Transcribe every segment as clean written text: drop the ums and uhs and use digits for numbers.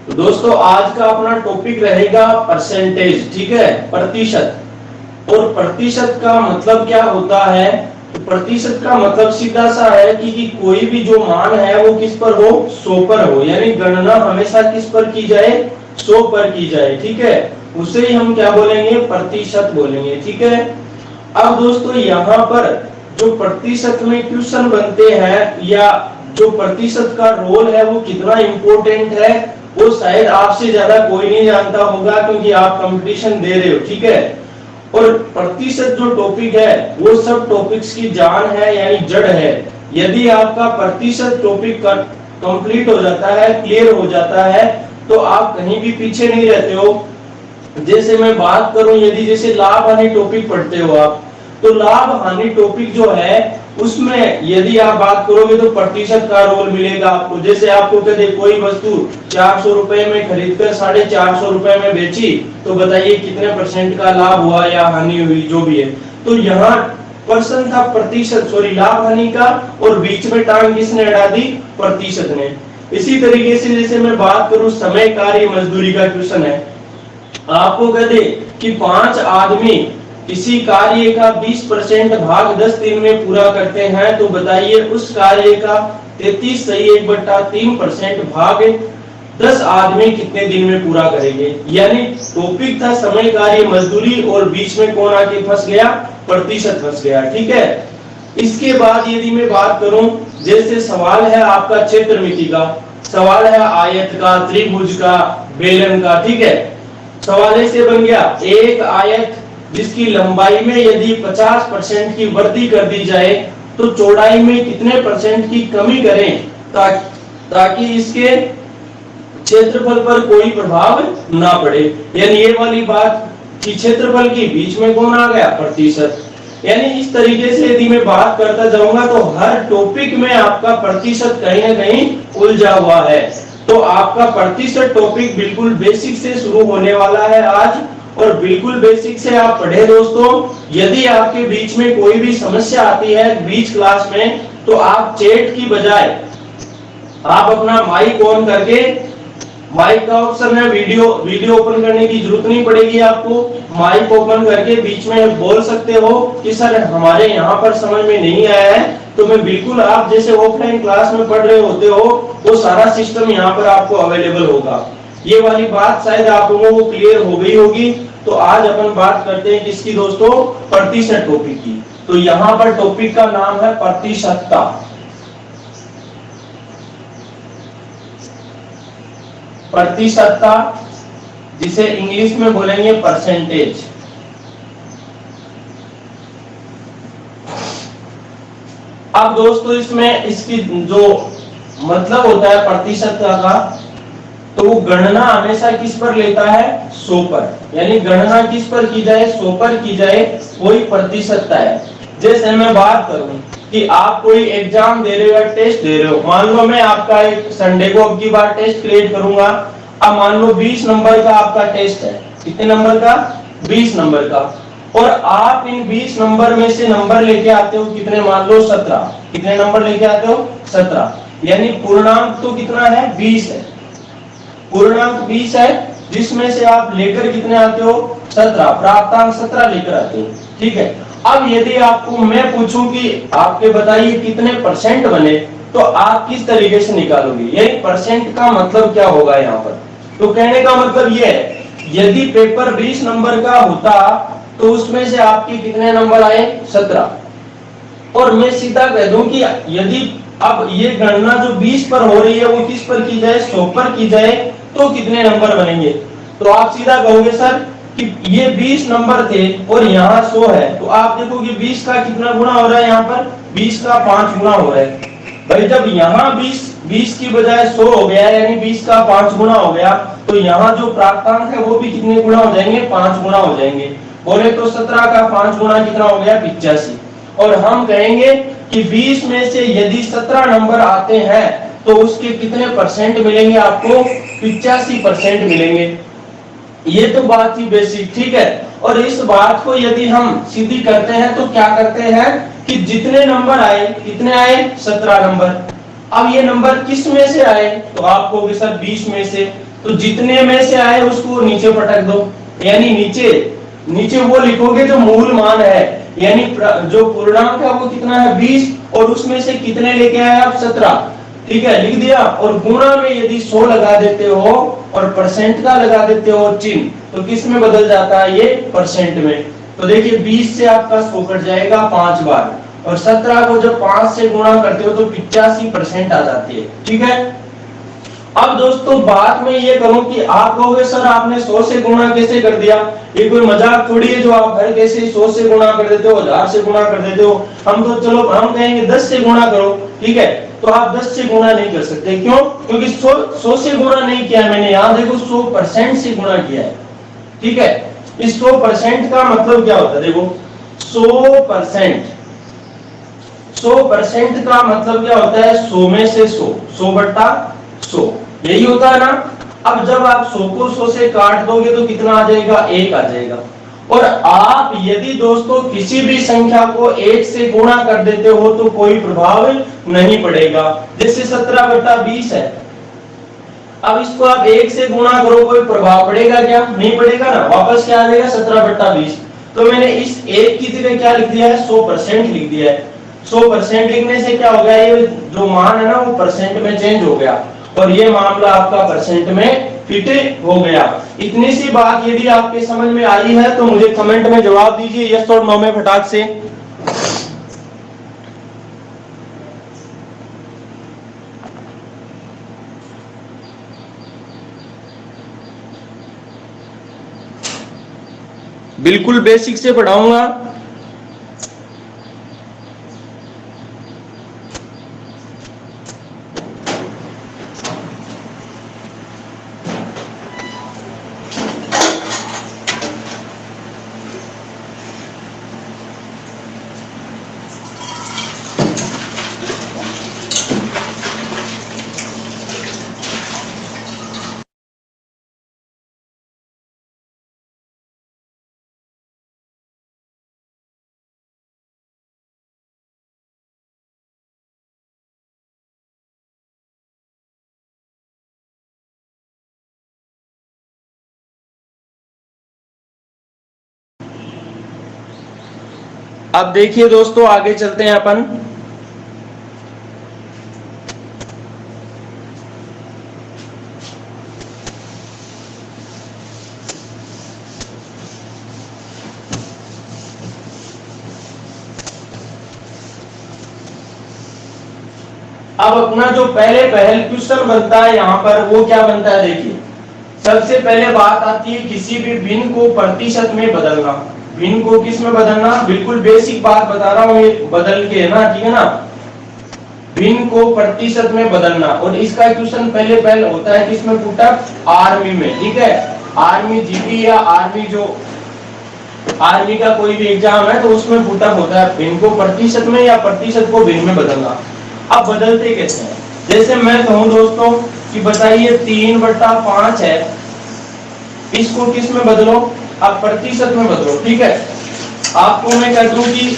तो दोस्तों आज का अपना टॉपिक रहेगा परसेंटेज, ठीक है, प्रतिशत। और प्रतिशत का मतलब क्या होता है? तो प्रतिशत का मतलब सीधा सा है कि कोई भी जो मान है वो किस पर हो, 100 पर हो, यानी गणना हमेशा किस पर की जाए, 100 पर की जाए, ठीक है। उसे ही हम क्या बोलेंगे, प्रतिशत बोलेंगे, ठीक है। अब दोस्तों यहाँ पर जो प्रतिशत में क्वेश्चन बनते हैं या जो प्रतिशत का रोल है वो कितना इंपॉर्टेंट है, वो शायद आपसे ज्यादा कोई नहीं जानता होगा, क्योंकि आप कंपटीशन दे रहे हो, ठीक है। और प्रतिशत जो टॉपिक है वो सब टॉपिक्स की जान है, यानी जड़ है। यदि आपका प्रतिशत टॉपिक का कंप्लीट हो जाता है, क्लियर हो जाता है, तो आप कहीं भी पीछे नहीं रहते हो। जैसे मैं बात करूं, यदि जैसे लाभ हानि टॉपिक पढ़ते हो आप, तो लाभ हानि टॉपिक जो है उसमें यदि आप बात करोगे तो प्रतिशत का रोल मिलेगा आपको। जैसे आपको कहते कोई वस्तु 400 रुपए में खरीदकर 450 रुपए में बेची, तो बताइए कितने परसेंट का लाभ हुआ या हानि हुई, जो भी है। तो यहाँ पर्सन था प्रतिशत, सॉरी, लाभ हानि का, और बीच में टांग किसने अड़ा दी, प्रतिशत ने। इसी तरीके से जैसे मैं बात करूं समय कार्य मजदूरी का क्वेश्चन है, आपको कहते कि 5 आदमी किसी कार्य का 20% भाग 10 दिन में पूरा करते हैं, तो बताइए उस कार्य का 33 सही 1/3% भाग 10 आदमी कितने दिन में पूरा करेंगे। यानी टॉपिक था समय कार्य मजदूरी, और बीच में कौन आके फंस गया, प्रतिशत फंस गया, ठीक है। इसके बाद यदि मैं बात करूं, जैसे सवाल है आपका क्षेत्रमिति का, सवाल है आयत का, त्रिभुज का, बेलन का, ठीक है। सवाल ऐसे बन गया, एक आयत जिसकी लंबाई में यदि 50% की वृद्धि कर दी जाए, तो चौड़ाई में कितने परसेंट की कमी करें ताकि इसके क्षेत्रफल पर कोई प्रभाव ना पड़े। यानी ये वाली बात कि क्षेत्रफल की, बीच में कौन आ गया, प्रतिशत। यानी इस तरीके से यदि मैं बात करता जाऊंगा तो हर टॉपिक में आपका प्रतिशत कहीं ना कहीं उलझा हुआ है। तो आपका प्रतिशत टॉपिक बिल्कुल बेसिक से शुरू होने वाला है आज, और बिल्कुल बेसिक से आप पढ़े दोस्तों। यदि आपके बीच में कोई भी समस्या आती है बीच क्लास में, तो आप चैट की बजाय आप अपना माइक ऑन करके, माइक का ऑप्शन है, वीडियो ओपन करने की जरूरत नहीं पड़ेगी आपको, माइक ओपन करके बीच में बोल सकते हो कि सर हमारे यहाँ पर समझ में नहीं आया है। तो मैं बिल्कुल, आप जैसे ऑफलाइन क्लास में पढ़ रहे होते हो, वो सारा सिस्टम यहाँ पर आपको अवेलेबल होगा। ये वाली बात शायद आप लोगों को क्लियर हो गई होगी। तो आज अपन बात करते हैं किसकी दोस्तों, प्रतिशत टॉपिक की। तो यहाँ पर टॉपिक का नाम है प्रतिशतता। प्रतिशतता, जिसे इंग्लिश में बोलेंगे परसेंटेज। अब दोस्तों इसमें इसकी जो मतलब होता है प्रतिशतता का, तो वो गणना हमेशा किस पर लेता है, 100 पर। यानी गणना किस पर की जाए, 100 पर की जाए, कोई प्रतिशतता है। जैसे मैं बात करूं कि आप कोई एग्जाम दे रहे हो या टेस्ट दे रहे हो, मान लो मैं आपका एक संडे को अब की बार टेस्ट क्रिएट करूंगा। अब मान लो 20 नंबर का आपका टेस्ट है, कितने नंबर का, 20 नंबर का, और आप इन 20 नंबर में से नंबर लेके आते हो कितने, मान लो 17। कितने नंबर लेके आते हो, 17। यानी पूर्णांक तो कितना है, 20 है, पूर्णांक 20 है, जिसमें से आप लेकर कितने आते हो, 17, प्राप्तांक 17 लेकर आते हो, ठीक है। अब यदि आपको मैं पूछूं कि आपके बताइए कितने परसेंट बने, तो आप किस तरीके से निकालोगे। यानी परसेंट का मतलब क्या होगा यहाँ पर, तो कहने का मतलब ये है, यदि पेपर 20 नंबर का होता तो उसमें से आपके कितने नंबर आए, 17। और मैं सीधा कह दूं कि यदि अब ये गणना जो 20 पर हो रही है वो किस पर की जाए, 100 पर की जाए, तो कितने नंबर बनेंगे। तो आप सीधा कहोगे सर कि ये 20 नंबर थे और यहाँ 100 है, तो आप देखोगे 20 का कितना गुना हो रहा है, यहाँ पर 20 का 5 गुना हो रहा है। भाई जब यहाँ 20 की बजाय 100 हो गया, यानी 20 का 5 गुना हो गया, तो यहाँ जो प्राप्तांक है वो भी कितने गुना हो जाएंगे, 5 गुना हो जाएंगे। बोले तो 17 का 5 गुना कितना हो गया, 85। और हम कहेंगे कि 20 में से यदि 17 नंबर आते हैं तो उसके कितने परसेंट मिलेंगे आपको, 85% मिलेंगे। ये तो बात ही बेसिक, ठीक है। और इस बात को यदि हम सीधी करते हैं तो क्या करते हैं कि जितने नंबर आए, कितने आए, 17 नंबर। अब ये नंबर किस में से आए, तो आप कहोगे सर 20 में से। तो जितने में से आए उसको नीचे पटक दो, यानी नीचे नीचे वो लिखोगे जो मूल मान है, यानी जो पूर्णांक है वो कितना है 20, और उसमें से कितने लेके आए आप 17, ठीक है, लिख दिया। और गुणा में यदि 100 लगा देते हो और परसेंट का लगा देते हो चिन्ह, तो किस में बदल जाता है ये परसेंट में। तो देखिए 20 से आपका 100 कट जाएगा 5 बार, और 17 को जब 5 से गुणा करते हो तो 85% आ जाती है, ठीक है। अब दोस्तों बात मैं ये करूं कि आप कहोगे सर आपने 100 से गुणा कैसे कर दिया, ये कोई मजाक थोड़ी है जो आप हर कैसे 100 से गुणा कर देते हो, 1000 से गुणा कर देते हो। हम तो चलो हम कहेंगे 10 से गुणा करो, ठीक है। तो आप 10 से गुणा नहीं कर सकते, क्यों? क्योंकि 100 से गुणा नहीं किया मैंने, यहाँ देखो 100% से गुणा किया है, ठीक है। इस 100% का मतलब क्या होता है, देखो 100% का मतलब क्या होता है 100 में से 100 बटा 100, यही होता है ना। अब जब आप 100 को 100 से काट दोगे तो कितना आ जाएगा, 1 आ जाएगा। और आप यदि दोस्तों किसी भी संख्या को 1 से गुणा कर देते हो तो कोई प्रभाव नहीं पड़ेगा। जैसे 17/20 है, अब इसको आप 1 से गुणा करो, कोई प्रभाव पड़ेगा क्या? नहीं पड़ेगा ना, वापस क्या आ जाएगा 17/20। तो मैंने इस 1 की जगह क्या लिख दिया है, 100% लिख दिया है। 100% लिखने से क्या हो गया, ये जो मान है ना वो परसेंट में चेंज हो गया, और ये मामला आपका परसेंट में फिट हो गया। इतनी सी बात यदि आपके समझ में आई है तो मुझे कमेंट में जवाब दीजिए यस और नो में फटाक से। बिल्कुल बेसिक से पढ़ाऊंगा। अब देखिए दोस्तों आगे चलते हैं अपन। अब अपना जो पहले क्वेश्चन बनता है यहाँ पर वो क्या बनता है, देखिए सबसे पहले बात आती है किसी भी भिन्न को प्रतिशत में बदलना। भिन्न को किस में बदलना, बिल्कुल बेसिक बात बता रहा हूँ, ये बदल के है ना, ठीक है ना। भिन्न को प्रतिशत में बदलना, और इसका क्वेश्चन पहले होता है किसमें, पुटअप आर्मी में, ठीक है। आर्मी जीपी या आर्मी जो आर्मी का कोई भी एग्जाम है तो उसमें पुटअप होता है भिन्न को प्रतिशत में या प्रतिशत को भिन्न में बदलना। अब बदलते कैसे हैं, जैसे मैं कहूं दोस्तों कि बताइए 3/5 है, इसको किस में बदलो, आप प्रतिशत में बदलो, ठीक है। आपको मैं कह दूं कि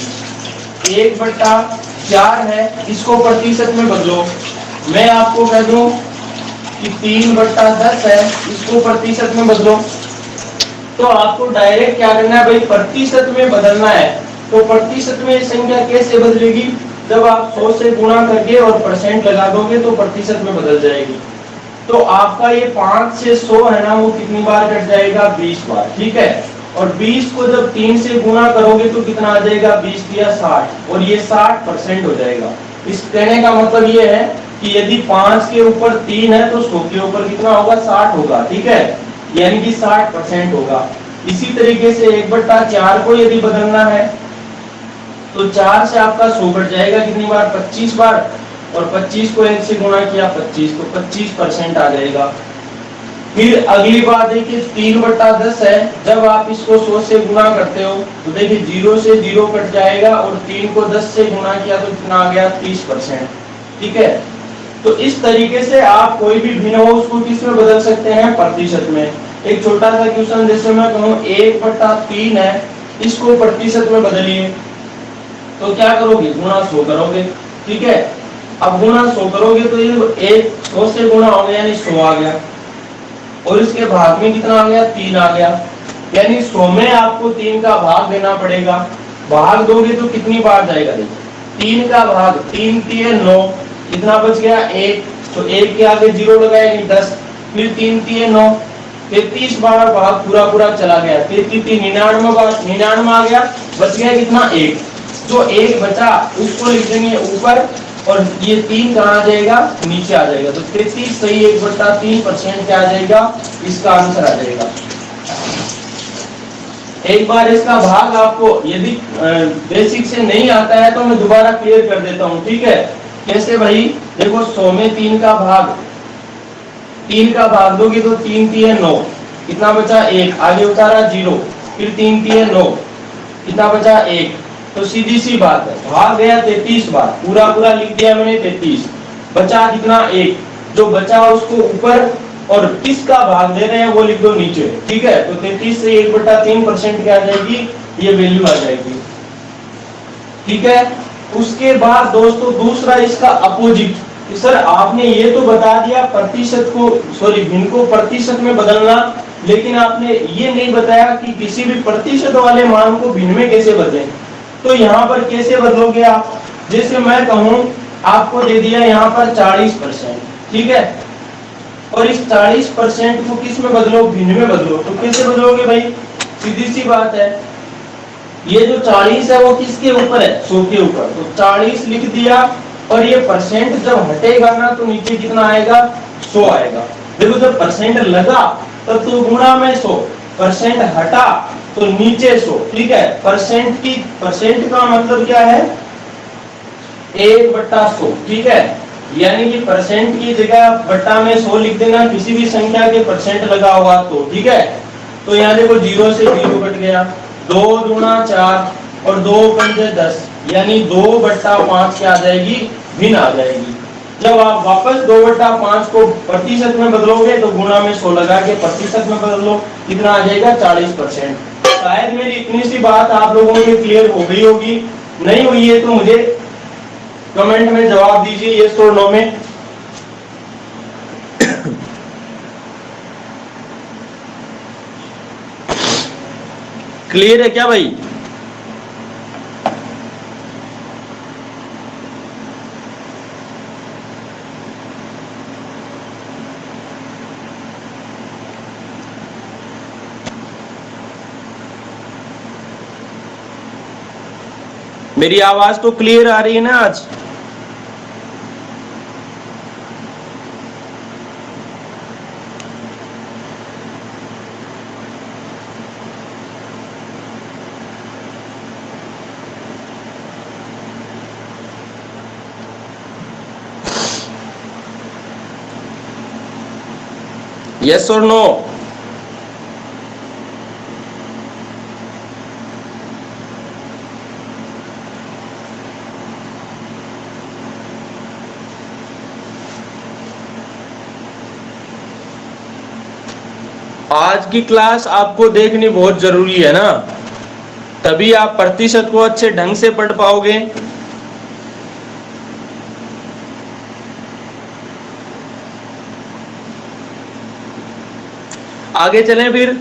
1/4 है, इसको प्रतिशत में बदलो। मैं आपको कह दूं कि 3/10 है, इसको प्रतिशत में बदलो। तो आपको डायरेक्ट क्या करना है भाई, प्रतिशत में बदलना है। तो प्रतिशत में संख्या कैसे बदलेगी, जब आप 100 से गुणा करके और परसेंट लगा दोगे तो प्रतिशत में बदल जाएगी। तो आपका ये 5 से 100 है ना, वो कितनी बार कट जाएगा, 20 बार, ठीक है। और 20 को जब 3 से गुणा करोगे तो कितना आ जाएगा, 20 दिया 60, और ये 60% हो जाएगा। इस कहने का मतलब ये है कि यदि 5 के ऊपर 3 है तो 100 के ऊपर कितना होगा, 60 होगा, ठीक है, यानी कि 60% होगा। इसी तरीके से 1/4 को यदि बदलना है तो 4 से आपका 100 कट जाएगा, कितनी बार, 25 बार, और 25 को 1 से गुणा किया 25, तो 25% आ जाएगा। फिर अगली बात देखिए 3/10 है, जब आप इसको 100 से गुणा करते हो तो देखिए 0 से 0 कट जाएगा, और 3 को 10 से गुणा किया तो कितना आ गया, 30%, ठीक है। तो इस तरीके से आप कोई भी भिन्न हो उसको किस में बदल सकते हैं, प्रतिशत में। एक छोटा सा क्वेश्चन जैसे मैं कहूँ 1/3 है, इसको प्रतिशत में बदलिए, तो क्या करोगे, गुणा 100 करोगे, ठीक है। अब गुणा 100 करोगे तो ये 100 से गुणा हो गया यानी 100 आ गया, और इसके भाग में कितना आ गया, 3 आ गया। यानी 100 में आपको 3 का भाग देना पड़ेगा। भाग दोगे तो कितनी बार जाएगा, देखो 3 का भाग, 3 3 9, कितना बच गया 1, तो 1 के आगे 0 लगाएंगे 10, फिर 3 3 9, 33 बार भाग पूरा पूरा चला गया, 33 99 बार 99 आ गया, बच गया कितना 1। जो 1 बचा उसको लिख देंगे ऊपर, और ये 3 कहाँ आ जाएगा, नीचे आ जाएगा। तो 33 सही 1/3% क्या आ जाएगा, इसका आंसर आ जाएगा। एक बार इसका भाग आपको यदि बेसिक से नहीं आता है तो मैं दोबारा क्लियर कर देता हूँ, ठीक है। कैसे भाई, देखो 100 में 3 का भाग, 3 का भाग दोगे तो 3 3 9, कितना बचा 1, आगे उतारा 0, फिर 3 3 9, कितना बचा 1। तो सीधी सी बात है, भाग गया 33 बार, पूरा पूरा लिख दिया मैंने 33, बचा कितना 1, जो बचा उसको ऊपर, और किसका भाग दे रहे हैं वो लिख दो नीचे, ठीक है। तो 33 से 1/3% क्या आ जाएगी, ये वैल्यू आ जाएगी, ठीक है। उसके बाद दोस्तों दूसरा इसका अपोजिट, सर आपने ये तो बता दिया प्रतिशत को, सॉरी भिन्न को प्रतिशत में बदलना, लेकिन आपने ये नहीं बताया कि किसी भी प्रतिशत वाले मान को भिन्न में कैसे बदलें। तो यहाँ पर कैसे बदलोगे आप, जैसे मैं कहूँ आपको दे दिया यहाँ पर 40%, ठीक है, और इस 40% को किस में बदलो, भिन्न में बदलो। तो कैसे बदलोगे भाई, सीधी सी बात है, ये जो 40 है वो किसके ऊपर है, 100 के ऊपर, तो 40 लिख दिया, और ये परसेंट जब हटेगा ना तो नीचे कितना आएगा, 100 आएगा। देखो जब परसेंट लगा तब तो गुणा में 100, परसेंट हटा तो नीचे 100, ठीक है। परसेंट का मतलब क्या है, 1/100, ठीक है। यानी कि परसेंट की जगह बट्टा में 100 लिख देना, किसी भी संख्या के परसेंट लगा हुआ तो, ठीक है। तो यहाँ देखो 0 से 0 कट गया, 2 दूना 4 और 2 पंजे 10, यानी 2/5 क्या आ जाएगी, भिन्न आ जाएगी। जब आप वापस 2/5 को प्रतिशत में बदलोगे तो गुणा में 100 लगा के प्रतिशत में बदलो, कितना आ जाएगा 40%। शायद मेरी इतनी सी बात आप लोगों को क्लियर हो गई होगी, नहीं हुई है तो मुझे कमेंट में जवाब दीजिए यस और नो में। क्लियर है क्या भाई? मेरी आवाज तो क्लियर आ रही है ना आज? यस और नो? आज की क्लास आपको देखनी बहुत जरूरी है ना, तभी आप प्रतिशत को अच्छे ढंग से पढ़ पाओगे। आगे चलें फिर।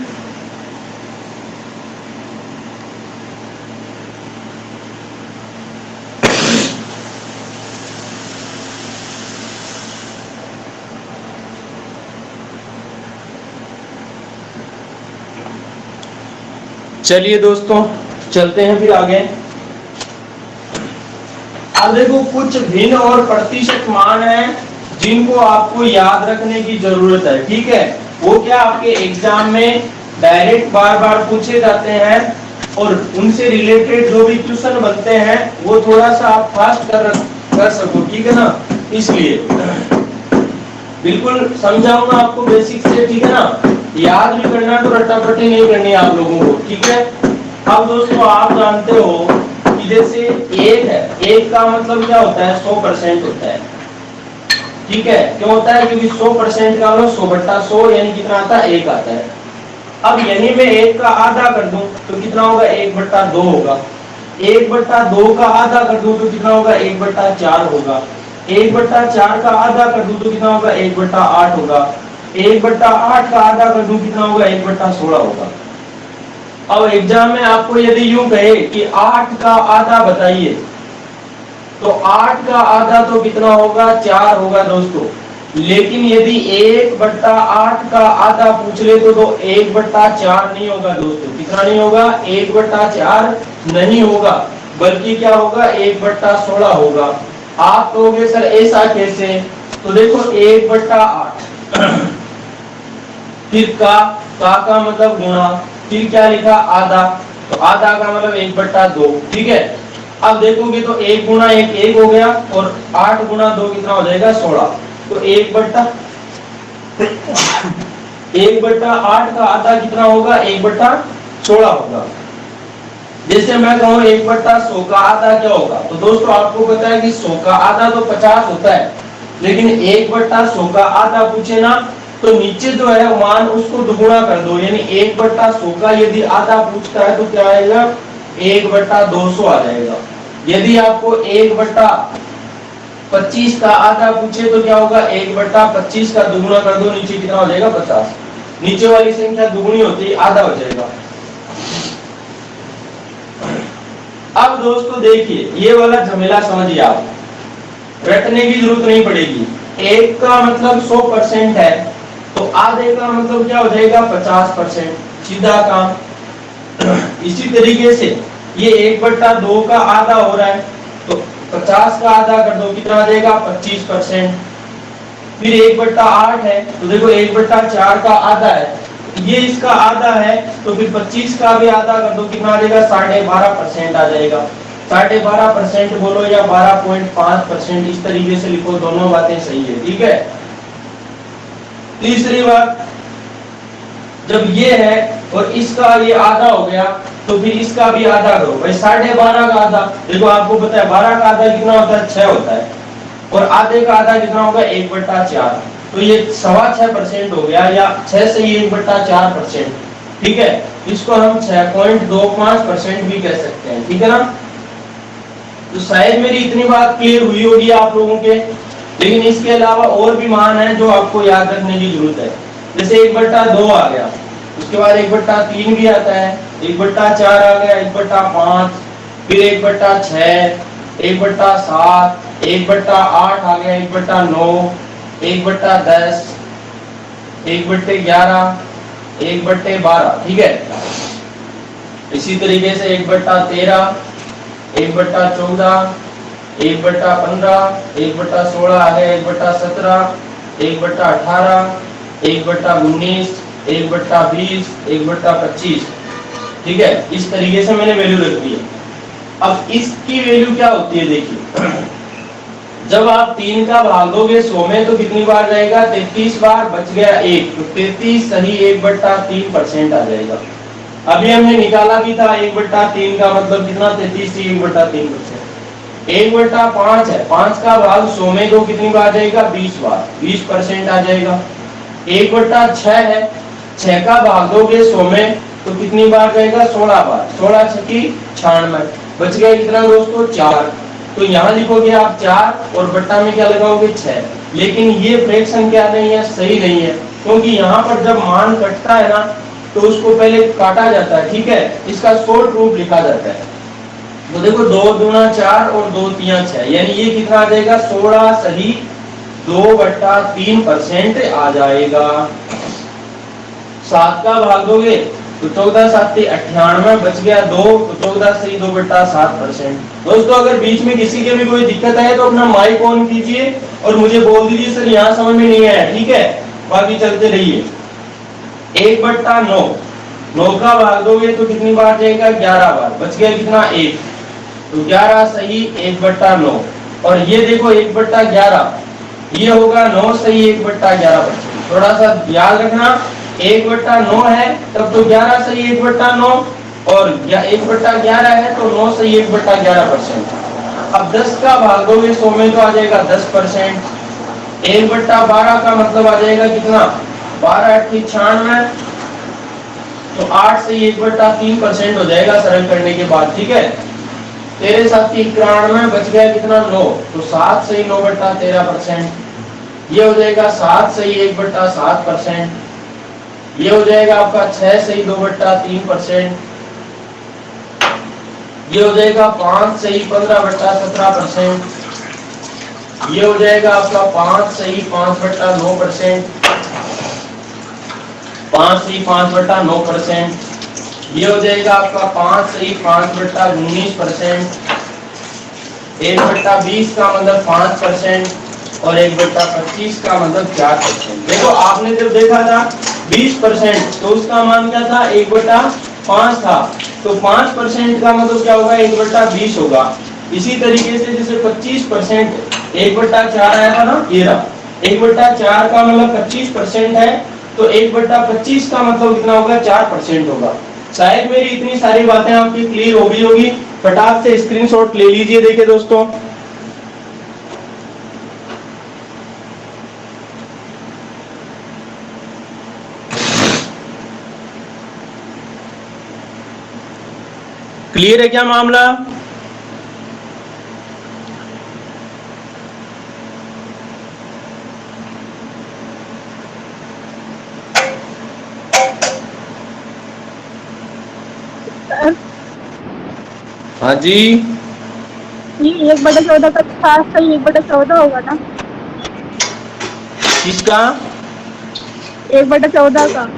चलिए दोस्तों चलते हैं फिर आगे। अब देखो कुछ भिन्न और प्रतिशत मान हैं जिनको आपको याद रखने की जरूरत है, ठीक है। वो क्या आपके एग्जाम में डायरेक्ट बार बार पूछे जाते हैं, और उनसे रिलेटेड जो भी क्वेश्चन बनते हैं वो थोड़ा सा आप फास्ट कर सको, ठीक है ना। इसलिए बिल्कुल समझाऊंगा आपको बेसिक से, ठीक है ना। याद भी करना तो रट्टापट्टी नहीं करनी आप लोगों को, ठीक है। अब दोस्तों आप जानते हो कि जैसे एक है, एक का मतलब क्या होता है, 100% होता है, ठीक है। क्यों होता है, क्योंकि 100% का मतलब 100/100 यानी कितना आता है, 1 आता है। अब यही मैं 1 का आधा कर दूं तो कितना होगा, 1/2 होगा। 1/2 का आधा कर दूं तो कितना होगा, 1/4 होगा। 1/4 का आधा कर दूं तो कितना होगा, 1/8 होगा। 1/8 का आधा कर दूं कितना होगा, 1/16 होगा। अब एग्जाम में आपको यदि यूं कहे कि 8 का आधा बताइए, तो 8 का आधा तो कितना होगा, 4 होगा दोस्तों। लेकिन यदि 1/8 का आधा पूछ ले तो 1/4 नहीं होगा दोस्तों। कितना नहीं होगा, 1/4 नहीं होगा, बल्कि क्या होगा, 1/16 होगा। आप कहोगे सर ऐसा कैसे, तो देखो 1/8 फिर का मतलब गुणा, फिर क्या लिखा, आधा, तो आधा का मतलब 1/2, ठीक है। अब देखोगे तो 1 गुणा 1 1 हो गया, और 8 गुणा 2 कितना हो जाएगा, 16। तो 1/8 का आधा कितना होगा, 1/16 होगा। जैसे मैं कहूँ 1/100 का आधा क्या होगा, तो दोस्तों आपको पता है कि 100 का आधा तो 50 होता है, लेकिन 1/100 का आधा पूछे ना, तो नीचे जो है मान उसको दुगुना कर दो, यानी 1/100 का यदि आधा पूछता है तो क्या आएगा, 1/200 आ जाएगा। यदि आपको 1/25 का आधा पूछे तो क्या होगा, 1/25 का दुगुना कर दो, नीचे कितना हो जाएगा, 50। नीचे वाली संख्या दुगुनी होती है, आधा हो जाएगा। अब दोस्तों देखिए, ये वाला झमेला समझिए आप, रटने की जरूरत नहीं पड़ेगी। 1 का मतलब 100% है, तो आधे का मतलब क्या हो जाएगा, 50%, सीधा काम। इसी तरीके से ये 1/2 का आधा हो रहा है, तो 50 का आधा कर दो, कितना आ जाएगा, 25%। फिर 1/8 है, तो देखो 1/4 का आधा है, ये इसका आधा है, तो फिर 25 का भी आधा कर दो, कितना आ जाएगा, 12.5% आ जाएगा। 12.5% बोलो या 12.5%, इस तरीके से लिखो, दोनों बातें सही है, ठीक है। तीसरी बात, जब ये है और इसका ये आधा हो गया, तो फिर इसका भी आधा करो भाई, 12.5 का आधा, देखो आपको पता है 12 का आधा कितना होता है, 6 होता है, और आधे का आधा कितना होगा, 1/4, तो ये 6.25% हो गया, या 6 से 1/4%, ठीक है। इसको हम 6.25% भी कह सकते हैं, ठीक है ना। तो शायद मेरी इतनी बात क्लियर हुई होगी आप लोगों के, लेकिन इसके अलावा और भी मान है जो आपको याद रखने की जरूरत है। जैसे 1/2 आ गया, उसके बाद 1/3 भी आता है, 1/4 आ गया, 1/5, फिर 1/6, 1/7, 1/8 आ गया, 1/9, 1/10, 1/11, 1/12, ठीक है। इसी तरीके से 1/13, 1/14, 1/15, 1/16 आ गया, 1/17, 1/18, 1/19, 1/20, 1/25, ठीक है। इस तरीके से मैंने वैल्यू रख दी है। अब इसकी वैल्यू क्या होती है, देखिए, जब आप 3 का भाग दोगे 100 में तो कितनी बार जाएगा, 33 बार, बच गया 1, तो 33 सही 1/3% आ जाएगा। अभी हमने निकाला भी था 1/3 का मतलब कितना, 33 से 1/3%। 1/5 है, 5 का भाग 100 में तो कितनी बार जाएगा, 20 बार, 20% आ जाएगा। 1/6 है, 6 का भाग दोगे 100 में तो कितनी बार जाएगा, 16 बार, 16 छकी 96, बच गया कितना दोस्तों, 4। तो यहाँ लिखोगे आप 4 और बट्टा में क्या लगाओगे, 6। लेकिन ये फ्रैक्शन क्या नहीं है, सही नहीं है, क्योंकि यहाँ पर जब मान कटता है ना तो उसको पहले काटा जाता है, ठीक है, इसका शॉर्ट रूप लिखा जाता है। तो देखो 2 दूना 4 और 2 तिया 6, यानी ये कितना आ जाएगा, 16 सही 2/3% आ जाएगा। 7 का भाग दोगे तो 14 7 98, बच गया 2, तो 14 सही 2/7%। दोस्तों अगर बीच में किसी के भी कोई दिक्कत है तो अपना माइक ऑन कीजिए और मुझे बोल दीजिए सर यहाँ समझ में नहीं आया, ठीक है, बाकी चलते रहिए। 1/9, 9 का भाग दोगे तो कितनी बार जाएगा, 11 बार, बच गया कितना, 1, तो 11 सही 1/9। और ये देखो 1/11, ये होगा 9 सही 1/11%। थोड़ा सा याद रखना, 1/9 है तब तो 11 सही 1/9, और 1/11 है तो 9 सही 1/11%। अब 10 का भाग दोगे 100 में तो आ जाएगा 10%। 1/12 का मतलब आ जाएगा कितना, 12 8 96, तो 8 से 1/3% हो जाएगा सरल करने के बाद, ठीक है। 13 7 91, बच गया कितना, 9, तो 7 से 9/13%। ये हो जाएगा 7 सही 1/7%। ये हो जाएगा आपका 6 सही 2/3%। ये हो जाएगा 5 सही 15/17%। ये हो जाएगा आपका 5 सही 5/9%। 5 सही 5/9%। ये हो जाएगा आपका 5 सही 5/19%। 1/20 का मतलब 5% और 1/25 का मतलब 4%। देखो आपने जब देखा था 20% तो उसका मान क्या था 1/5 था, तो 5% का मतलब क्या होगा 1/20 होगा। इसी तरीके से जैसे 25% 1/4 आया था ना, ये रहा 1/4 का मतलब 25% है, तो 1/25 का मतलब कितना होगा 4% होगा। शायद मेरी इतनी सारी बातें आपकी क्लियर हो गई होगी। फटाक से स्क्रीनशॉट ले लीजिए। देखिए दोस्तों, क्लियर है क्या मामला? हाँ जी, ये 1/14 का 7 सही 1/14 होगा ना? किसका? 1/14 का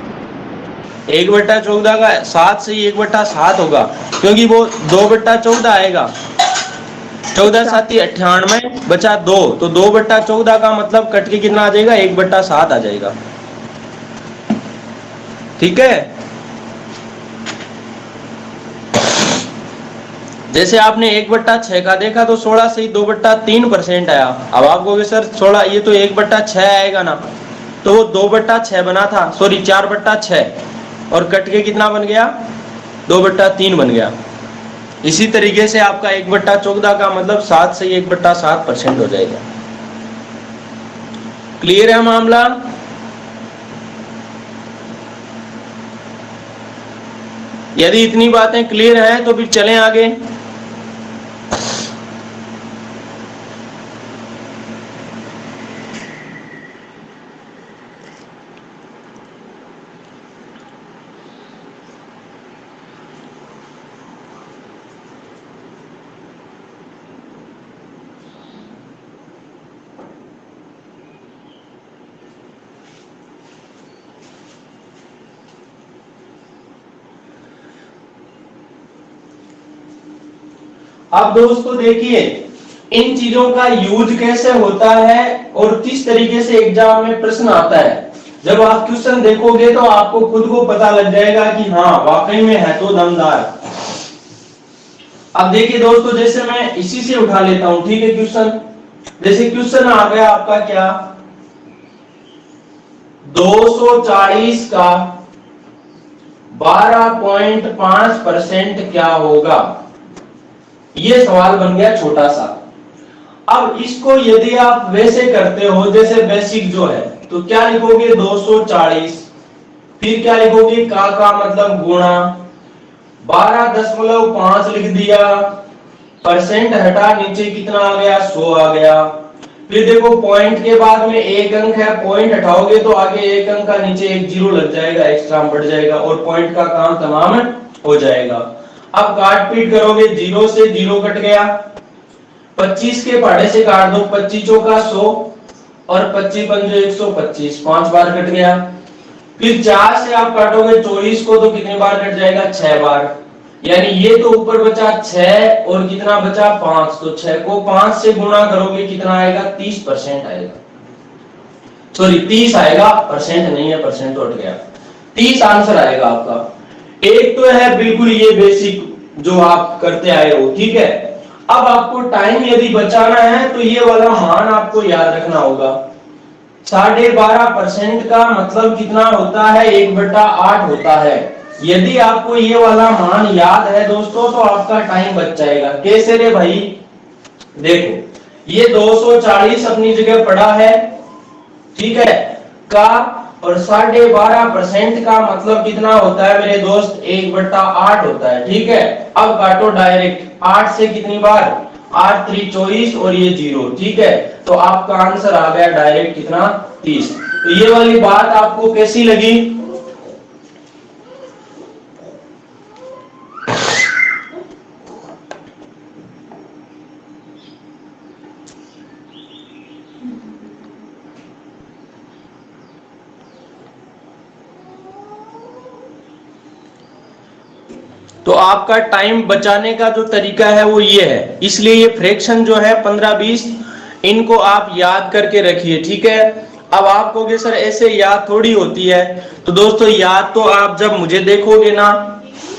1/14 का 7 से 1/7 होगा, क्योंकि वो 2/14 आएगा। 14 अच्छा 7 98 बचा 2, तो 2/14 का मतलब कट के कितना आ जाएगा 1/7 आ जाएगा। ठीक है, जैसे आपने 1/6 का देखा तो 16 से 2/3% आया। अब आप कहोगे सर 16 ये तो 1/6 आएगा ना, तो वो 2/6 बना था, सॉरी 4/6 और कट के कितना बन गया 2/3 बन गया। इसी तरीके से आपका 1/14 का मतलब 7 से 1/7% हो जाएगा। क्लियर है मामला? यदि इतनी बातें क्लियर हैं तो फिर चलें आगे। अब दोस्तों देखिए, इन चीजों का यूज कैसे होता है और किस तरीके से एग्जाम में प्रश्न आता है। जब आप क्वेश्चन देखोगे तो आपको खुद को पता लग जाएगा कि हाँ वाकई में है तो दमदार। अब देखिए दोस्तों, जैसे मैं इसी से उठा लेता हूं, ठीक है क्वेश्चन। जैसे क्वेश्चन आ गया आपका क्या 240 का 12.5% क्या होगा, ये सवाल बन गया छोटा सा। अब इसको यदि आप वैसे करते हो जैसे बेसिक जो है, तो क्या लिखोगे 240, फिर क्या लिखोगे का मतलब गुणा 12.5 लिख दिया, परसेंट हटा नीचे कितना आ गया 100 आ गया। फिर देखो पॉइंट के बाद में एक अंक है, पॉइंट हटाओगे तो आगे एक अंक का नीचे एक जीरो लग जाएगा, एक्स्ट्रा बढ़ जाएगा और पॉइंट का काम तमाम हो जाएगा। अब काट पीट करोगे, जीरो से जीरो कट गया, 25 के पहाड़े से काट दो, 25 चौका 100 और 25 पंजे 125, 5 बार कट गया। फिर 4 से आप काटोगे 24 को तो कितनी बार कट जाएगा 6 बार, यानी ये तो ऊपर बचा 6 और कितना बचा 5, तो 6 को 5 से गुणा करोगे कितना आएगा 30% आएगा, सॉरी 30 आएगा, परसेंट नहीं है, परसेंट तो हट गया, 30 आंसर आएगा आपका। एक तो है बिल्कुल ये बेसिक जो आप करते आए हो, ठीक है। अब आपको टाइम यदि बचाना है तो ये वाला मान आपको याद रखना होगा। 12.5% का मतलब कितना होता है 1/8 होता है। यदि आपको ये वाला मान याद है दोस्तों तो आपका टाइम बच जाएगा। कैसे रे भाई, देखो ये 240 अपनी जगह पड़ा है, ठीक है, का और 12.5% का मतलब कितना होता है मेरे दोस्त 1/8 होता है, ठीक है। अब काटो डायरेक्ट, 8 से कितनी बार 8×3 24 और ये 0, ठीक है। तो आपका आंसर आ गया डायरेक्ट कितना, 30। तो ये वाली बात आपको कैसी लगी? तो आपका टाइम बचाने का जो तरीका है वो ये है, इसलिए ये फ्रैक्शन जो है 15-20 इनको आप याद करके रखिए, ठीक है। अब आप कहोगे सर ऐसे याद थोड़ी होती है, तो दोस्तों याद तो आप जब मुझे देखोगे ना,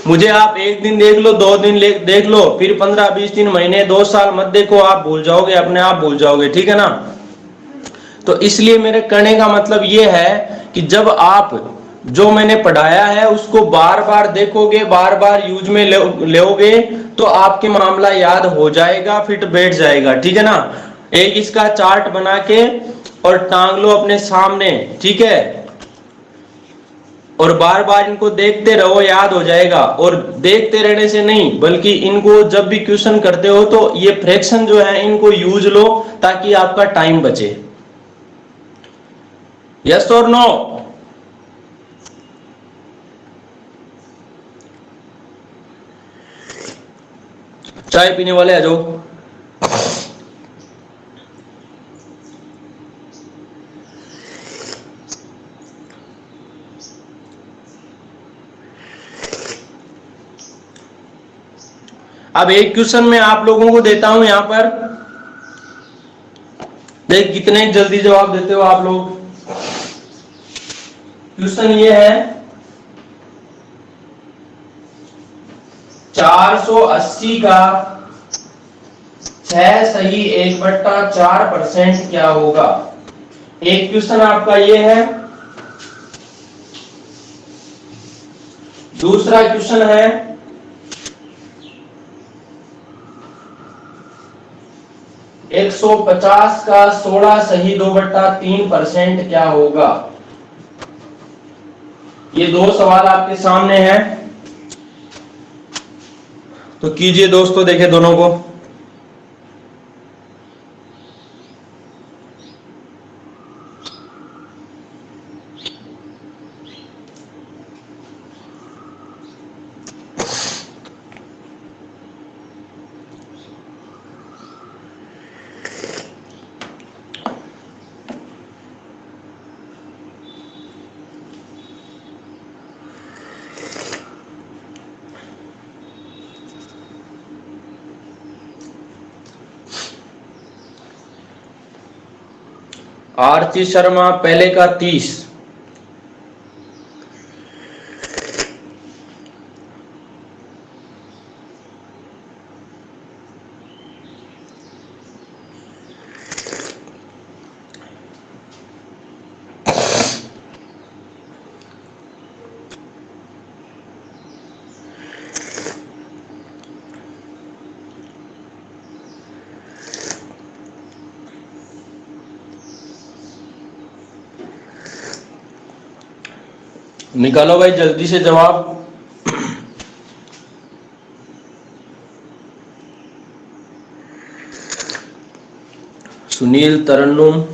मुझे आप एक दिन देख लो, 2 दिन देख लो, फिर 15-20 दिन, महीने, 2 साल मत देखो, आप भूल जाओगे, अपने आप भूल जाओगे, ठीक है ना। तो इसलिए मेरे कहने का मतलब ये है कि जब आप जो मैंने पढ़ाया है उसको बार बार देखोगे, बार बार यूज में लोगे, तो आपके मामला याद हो जाएगा, फिट बैठ जाएगा, ठीक है ना। एक इसका चार्ट बना के और टांग लो अपने सामने, ठीक है, और बार बार इनको देखते रहो, याद हो जाएगा। और देखते रहने से नहीं, बल्कि इनको जब भी क्वेश्चन करते हो तो ये फ्रैक्शन जो है इनको यूज लो, ताकि आपका टाइम बचे। यस और नो? चाय पीने वाले आ जाओ। अब एक क्वेश्चन मैं आप लोगों को देता हूं यहां पर, देख कितने जल्दी जवाब देते हो आप लोग। क्वेश्चन ये है 480 का 6 सही 1/4% क्या होगा। एक क्वेश्चन आपका ये है। दूसरा क्वेश्चन है 150 का 16 सही 2/3% क्या होगा। ये 2 सवाल आपके सामने हैं, तो कीजिए दोस्तों, देखे दोनों को। आरती शर्मा पहले का 30, निकालो भाई जल्दी से जवाब। सुनील, तरन्नुम,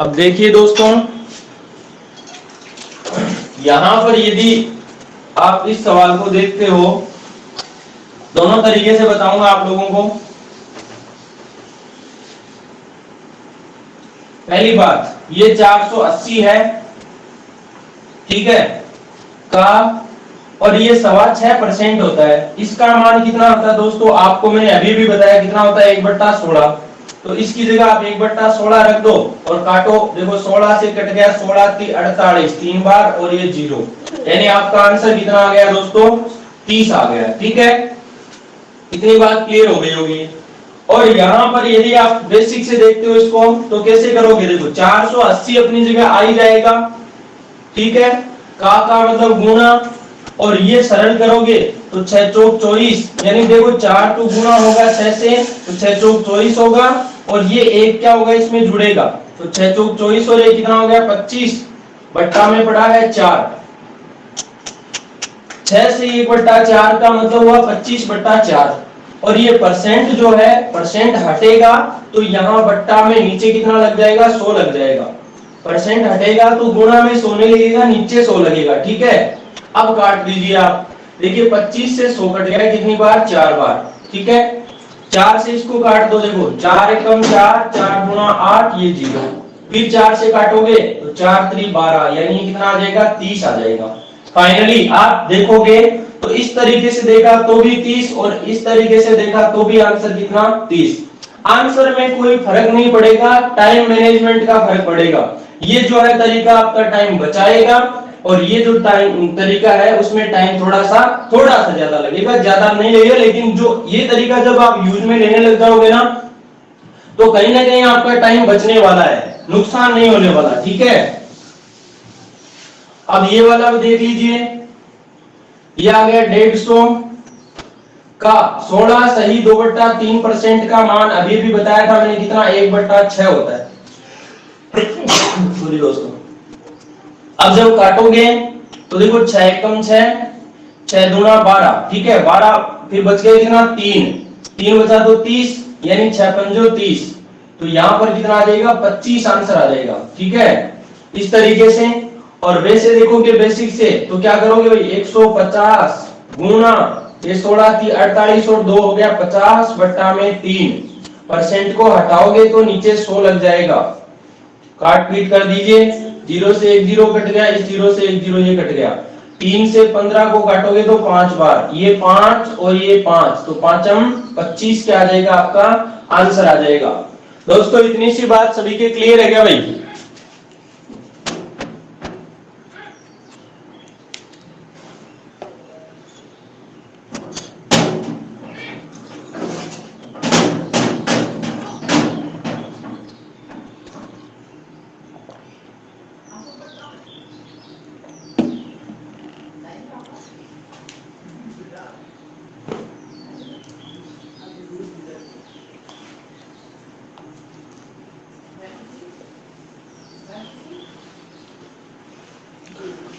अब देखिए दोस्तों, यहां पर यदि आप इस सवाल को देखते हो दोनों तरीके से बताऊंगा आप लोगों को। पहली बात, ये 480 है, ठीक है, का, और ये 6.25% होता है। इसका मान कितना होता है दोस्तों, आपको मैंने अभी भी बताया कितना होता है, 1/16। तो इसकी जगह आप 1/16 रख दो और काटो। देखो 16 से कट गया, 16 3 48, 3 बार, और ये 0, यानी आपका आंसर कितना आ गया दोस्तों, 30 आ गया। ठीक है, इतनी बात क्लियर हो गई होगी। और यहाँ पर यदि आप बेसिक से देखते हो इसको तो कैसे करोगे, देखो 480 अपनी जगह आ ही जाएगा, ठीक है, का मतलब गुना, और ये सरल करोगे तो 6 चौक 24, यानी देखो 4 तो गुना होगा 6 से, तो 6 चौक 24 होगा, और ये एक क्या होगा इसमें जुड़ेगा, तो 6 चौक 24 और ये कितना हो गया 25, बट्टा में पड़ा है 4, 6 से 1/4 का मतलब हुआ 25/4, और ये परसेंट जो है, परसेंट हटेगा तो यहाँ बट्टा में नीचे कितना लग जाएगा, 100 लग जाएगा। परसेंट हटेगा तो गुणा में 100 लगेगा, नीचे 100 लगेगा। ठीक है, अब काट दीजिए आप, देखिए 25 से 100 कट गया कितनी बार, 4 बार। ठीक है, 4 से इसको काट दो, देखो 4 एकम 4, 4 गुणा 8, ये 0, फिर 4 से काटोगे तो 4 3 12, यानी कितना आ जाएगा, 30 आ जाएगा। फाइनली आप देखोगे तो इस तरीके से देखा तो भी 30, और इस तरीके से देखा तो भी आंसर कितना, 30। आंसर में कोई फर्क नहीं पड़ेगा, टाइम मैनेजमेंट का फर्क पड़ेगा। ये जो है तरीका आपका टाइम बचाएगा, और ये जो टाइम तरीका है उसमें टाइम थोड़ा सा ज्यादा लगेगा, ज्यादा नहीं लगेगा, लेकिन जो ये तरीका जब आप यूज में लेने लग जाओगे ना तो कहीं ना कहीं आपका टाइम बचने वाला है, नुकसान नहीं होने वाला। ठीक है, अब ये वाला भी देख लीजिए, ये आ गया 150 का 16 सही 2/3% का मान अभी भी बताया था मैंने कितना, 1/6 होता है। सॉरी दोस्तों, अब जब काटोगे तो देखो 6 एकम 6, 6 दूना 12, ठीक है, 12, फिर बच गया कितना, 3 बचा तो 30, यानी 6 पंजो 30, तो यहां पर कितना आ जाएगा, 25 आंसर आ जाएगा। ठीक है, इस तरीके से। और वैसे देखोगे बेसिक से तो क्या करोगे भाई, 150 गुना ये 16 थी 48 और 2 हो गया 50 बट्टा में 3, परसेंट को हटाओगे तो नीचे 100 लग जाएगा। काट पीट कर दीजिए, 0 से 1 0 कट गया, इस 0 से 1 0 ये कट गया, 3 से 15 को काटोगे तो 5 बार, ये 5 और ये 5, तो 5m 25 क्या आ जाएगा, आपका आंसर आ जाएगा। दोस्तों इतनी सी बात सभी के क्लियर है क्या भाई?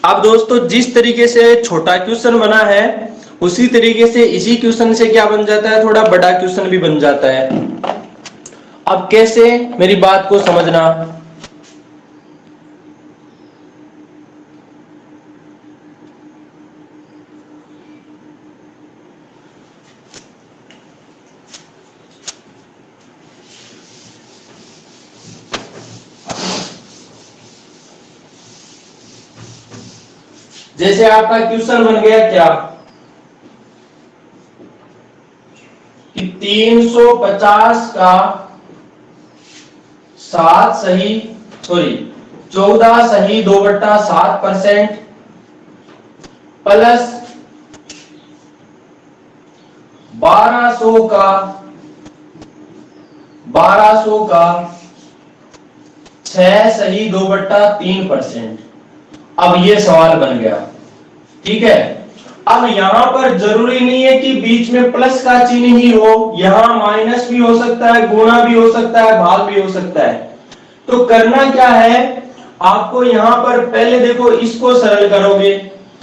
अब दोस्तों जिस तरीके से छोटा क्वेश्चन बना है उसी तरीके से इसी क्वेश्चन से क्या बन जाता है, थोड़ा बड़ा क्वेश्चन भी बन जाता है। अब कैसे, मेरी बात को समझना। जैसे आपका क्वेश्चन बन गया क्या कि 350 का 14 सही 2/7% प्लस 1200 का 6 सही 2/3%। अब ये सवाल बन गया, ठीक है। अब यहां पर जरूरी नहीं है कि बीच में प्लस का चिन्ह ही हो, यहां माइनस भी हो सकता है, गुणा भी हो सकता है, भाग भी हो सकता है। तो करना क्या है, आपको यहां पर पहले देखो इसको सरल करोगे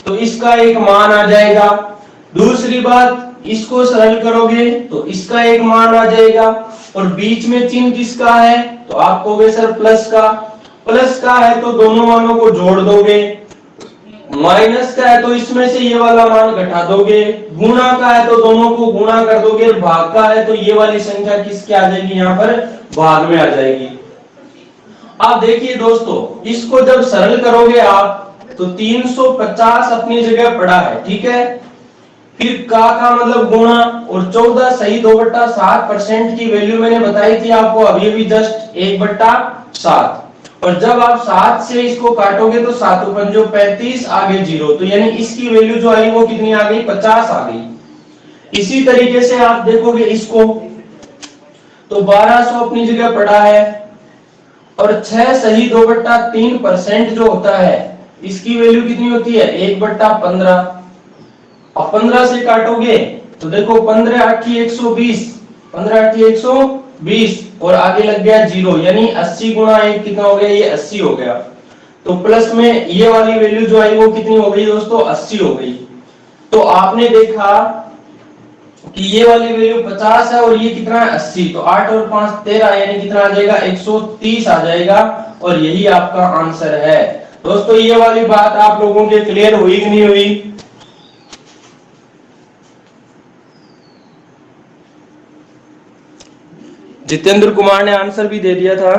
तो इसका एक मान आ जाएगा, दूसरी बात इसको सरल करोगे तो इसका एक मान आ जाएगा, और बीच में चिन्ह किसका है तो आप कहोगे सर प्लस का है तो दोनों मानों को जोड़ दोगे, माइनस का है तो इसमें से ये वाला मान घटा दोगे, गुणा का है तो दोनों को गुणा कर दोगे, भाग का है तो ये वाली संख्या किसके आ जाएगी, यहाँ पर भाग में आ जाएगी। अब देखिए दोस्तों, इसको जब सरल करोगे आप तो 350 अपनी जगह पड़ा है, ठीक है। फिर का मतलब गुणा, और 14 सही 2/7% की वैल्यू मैंने बताई थी आपको अभी अभी जस्ट 1/7। और जब आप 7 से इसको काटोगे तो 7 पंजो 35, आगे 0, तो यानी इसकी वैल्यू जो आई वो कितनी आ गई, 50 आ गई। इसी तरीके से आप देखोगे इसको तो 1200 अपनी जगह पड़ा है, और 6 सही 2/3% जो होता है इसकी वैल्यू कितनी होती है, 1/15। अब 15 से काटोगे तो देखो 15 8 120, 15 8 120, और आगे लग गया 0, यानी 80 गुणा 1 कितना हो गया, ये 80 हो गया। तो प्लस में ये वाली वैल्यू जो आई वो कितनी हो गई दोस्तों, 80 हो गई। तो आपने देखा कि ये वाली वैल्यू 50 है और ये कितना है, 80, तो 8 और 5 13, यानी कितना आ जाएगा, 130 आ जाएगा, और यही आपका आंसर है। दोस्तों ये वाली बात आप लोगों के क्लियर हुई कि नहीं हुई? जितेंद्र कुमार ने आंसर भी दे दिया था।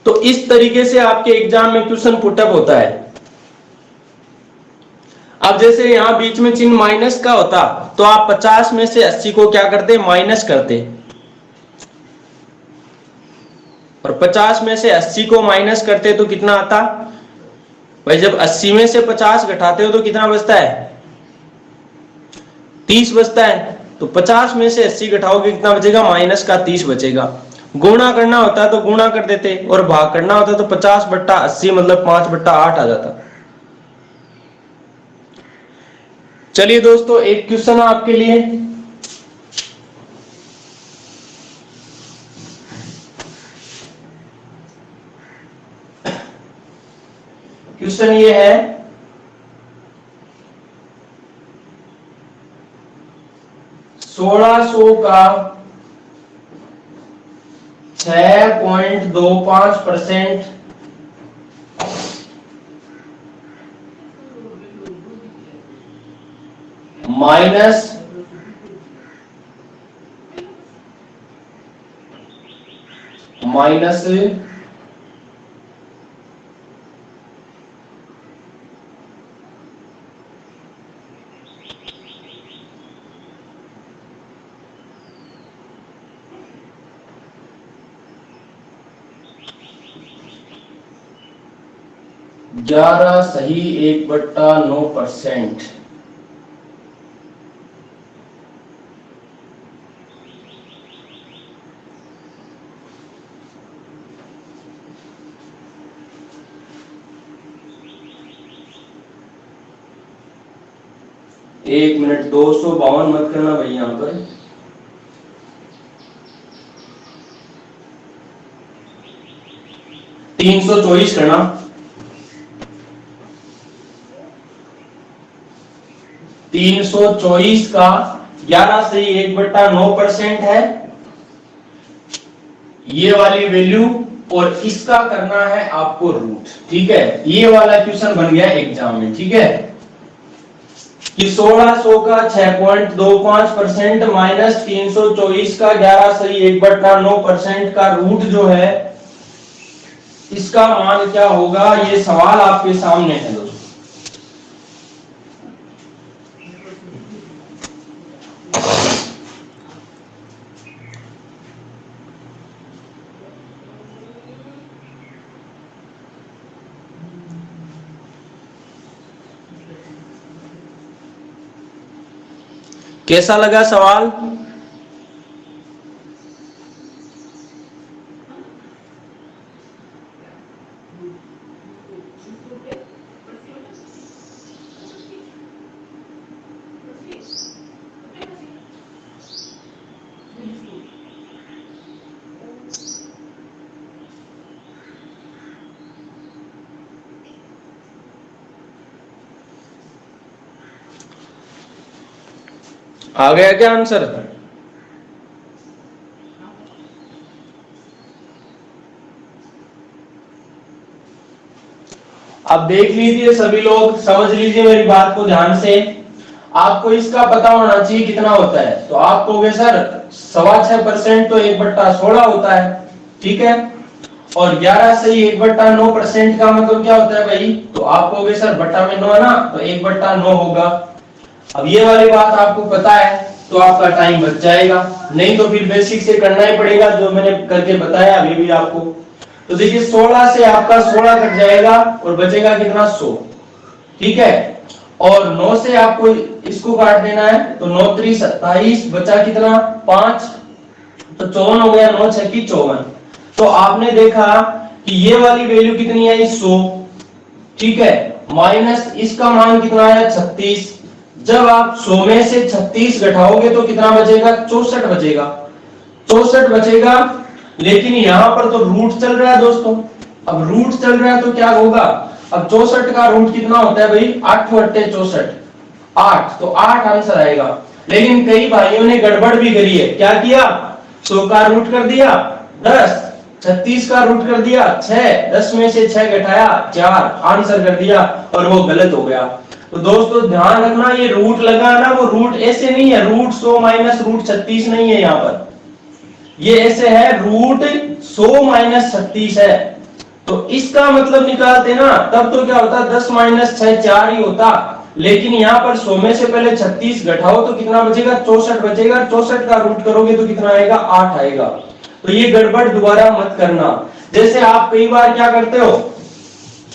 तो इस तरीके से आपके एग्जाम में क्वेश्चन पुटअप होता है। अब जैसे यहां बीच में चिन्ह माइनस का होता तो आप 50 में से 80 को क्या करते, माइनस करते, और 50 में से 80 को माइनस करते तो कितना आता भाई, जब 80 में से 50 घटाते हो तो कितना बचता है, 30 बचता है। तो 50 में से 80 घटाओगे कितना बचेगा, माइनस का 30 बचेगा। गुणा करना होता तो गुणा कर देते, और भाग करना होता तो 50/80 मतलब 5/8 आ जाता। चलिए दोस्तों एक क्वेश्चन आपके लिए, क्वेश्चन ये है 1600 का 6.25% माइनस माइनस 11 सही 1/9%। एक मिनट, 252 मत करना भाई, यहां पर 324 करना। 324 का 11 से 1/9% है ये वाली वैल्यू, और इसका करना है आपको रूट, ठीक है। ये वाला क्वेश्चन बन गया एग्जाम में, ठीक है, कि 1600 का 6.25% माइनस 324 का 11 सही 1/9% का रूट जो है इसका मान क्या होगा, ये सवाल आपके सामने है दोस्तों। कैसा लगा सवाल? आ गया क्या आंसर? अब देख लीजिए सभी लोग, समझ लीजिए मेरी बात को ध्यान से। आपको इसका पता होना चाहिए कितना होता है। तो आप कहोगे सर 6.25% तो 1/16 होता है, ठीक है। और 11 से 1/9% का मतलब क्या होता है भाई? तो आप कहोगे सर बट्टा में 9 है ना, तो 1/9 होगा। अब ये वाली बात आपको पता है तो आपका टाइम बच जाएगा, नहीं तो फिर बेसिक से करना ही पड़ेगा जो मैंने करके बताया अभी भी आपको। तो देखिए 16 से आपका 16 कट जाएगा और बचेगा कितना? 100, ठीक है। और 9 से आपको इसको काट देना है, तो 9 3 27, बचा कितना? 5, तो 54 हो गया। 9 6 54। तो आपने देखा कि ये वाली वैल्यू कितनी आई? 100, ठीक है। माइनस इसका मान कितना आया? 36। जब आप 100 में से 36 घटाओगे तो कितना बचेगा? 64 बचेगा। 64 बचेगा, लेकिन यहां पर तो रूट चल रहा है दोस्तों। अब रूट चल रहा है तो क्या होगा? अब 64 का रूट कितना होता है भाई? 8 × 64, 8, तो 8 आंसर आएगा। लेकिन कई भाइयों ने गड़बड़ भी करी है। क्या किया? 100 का रूट कर दिया 10, 36 का रूट कर दिया 6, 10 में से 6 घटाया 4, आंसर कर दिया, और वो गलत हो गया। तो दोस्तों ध्यान रखना, ये रूट लगा ना, वो रूट ऐसे नहीं है, रूट 100 माइनस रूट 36 नहीं है यहाँ पर, ये ऐसे है, रूट 100 माइनस 36 है। तो इसका मतलब निकालते ना, तब तो क्या होता? 10 माइनस 6 4 ही होता। लेकिन यहाँ पर 100 में से पहले 36 घटाओ तो कितना बचेगा? 64 बचेगा। 64 का रूट करोगे तो कितना आएगा? 8 आएगा। तो ये गड़बड़ दोबारा मत करना। जैसे आप कई बार क्या करते हो,